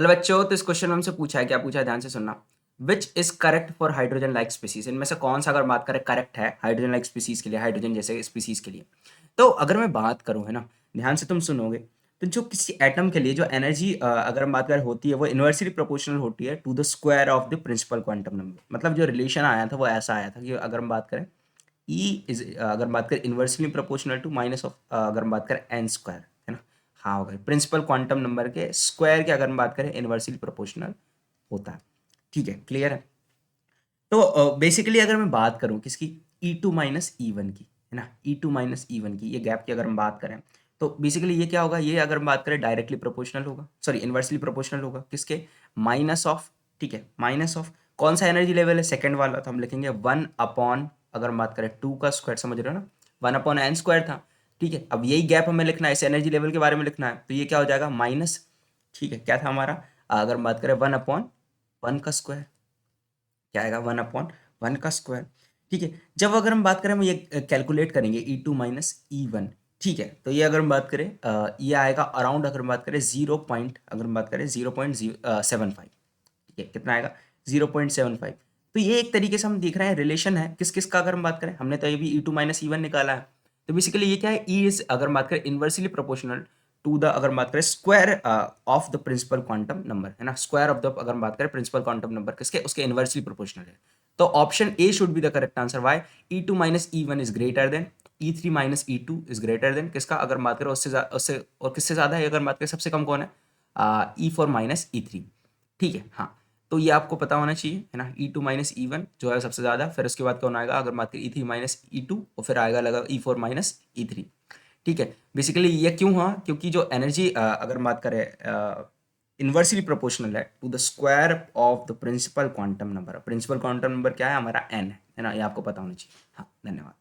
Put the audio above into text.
Hello बच्चों, तो इस क्वेश्चन में हमसे पूछा है, क्या पूछा है ध्यान से सुनना। Which is correct for hydrogen like species, इनमें से कौन सा अगर बात करें करेक्ट है हाइड्रोजन लाइक स्पीसीज के लिए, हाइड्रोजन जैसे स्पीसीज के लिए। तो अगर मैं बात करूँ, है ना, ध्यान से तुम सुनोगे, तो जो किसी एटम के लिए जो एनर्जी अगर हम बात करें होती है, वो इन्वर्सली प्रोपोर्शनल होती है to the square of the principal quantum number. मतलब जो रिलेशन आया था वो ऐसा आया था कि अगर हम बात करें ई इज, अगर हम बात करें inversely proportional to minus of, अगर हम बात करें एन स्क्वायर, है ना। हाँ, हो गए प्रिंसिपल क्वांटम नंबर के स्क्वायर की अगर हम बात करें इन्वर्सली प्रोपोर्शनल होता है। ठीक है, क्लियर है। तो बेसिकली अगर मैं बात करूं किसकी, E2 माइनस ई वन की, है ना, E2 माइनस ई वन की ये गैप की अगर हम बात करें, तो बेसिकली ये क्या होगा, ये अगर हम बात करें डायरेक्टली प्रोपोर्शनल होगा, सॉरी इन्वर्सली प्रोपोर्शनल होगा किसके, माइनस ऑफ, ठीक है, माइनस ऑफ कौन सा एनर्जी लेवल है, सेकंड वाला, तो हम लिखेंगे 1 अपॉन, अगर हम बात करें 2 का स्क्वायर, समझ रहे हो ना, 1 अपॉन n स्क्वायर था। ठीक है, अब यही गैप हमें लिखना है, इस एनर्जी लेवल के बारे में लिखना है, तो ये क्या हो जाएगा माइनस, ठीक है, क्या था हमारा, अगर हम बात करें 1 अपॉन 1 का स्क्वायर, क्या आएगा 1 अपॉन 1 का स्क्वायर। ठीक है, जब अगर हम बात करें, हम ये कैलकुलेट करेंगे E2 माइनस ई वन, ठीक है, तो ये अगर हम बात करें ये आएगा अराउंड, अगर हम बात करें 0 पॉइंट, अगर हम बात करें 0.075, ठीक है, कितना आएगा 0.75। तो ये एक तरीके से हम देख रहे हैं रिलेशन है किस किस का, अगर हम बात करें, हमने तो ये भी E2 माइनस ई वन निकाला है। तो बेसिकली ये क्या है, ई इज, अगर हम बात करें इन्वर्सली प्रोपोर्शनल टू द, अगर हम बात करें square of the principal quantum number, है ना, स्क्वायर ऑफ द, अगर हम बात करें प्रिंसिपल क्वांटम नंबर किसके, उसके इन्वर्सली प्रोपोर्शनल है। तो option A should be the correct answer. Why, E2 minus E one is greater than E3 minus E2 is greater than किसका, अगर बात करें उससे और किससे ज्यादा है, अगर बात करें सबसे कम कौन है, E4 माइनस E3। ठीक है, हाँ, तो ये आपको पता होना चाहिए, है ना। E2 माइनस ई वन जो है सबसे ज़्यादा, फिर उसके बाद कौन आएगा, अगर बात करें E3 माइनस E2, और फिर आएगा लगा E4 माइनस E3। ठीक है, बेसिकली ये क्यों हुआ, क्योंकि जो एनर्जी अगर बात करें इन्वर्सली प्रोपोर्शनल है to the square of the principal quantum number. Principal quantum number क्या है हमारा, n है ना, ये आपको पता होना चाहिए। हाँ, धन्यवाद।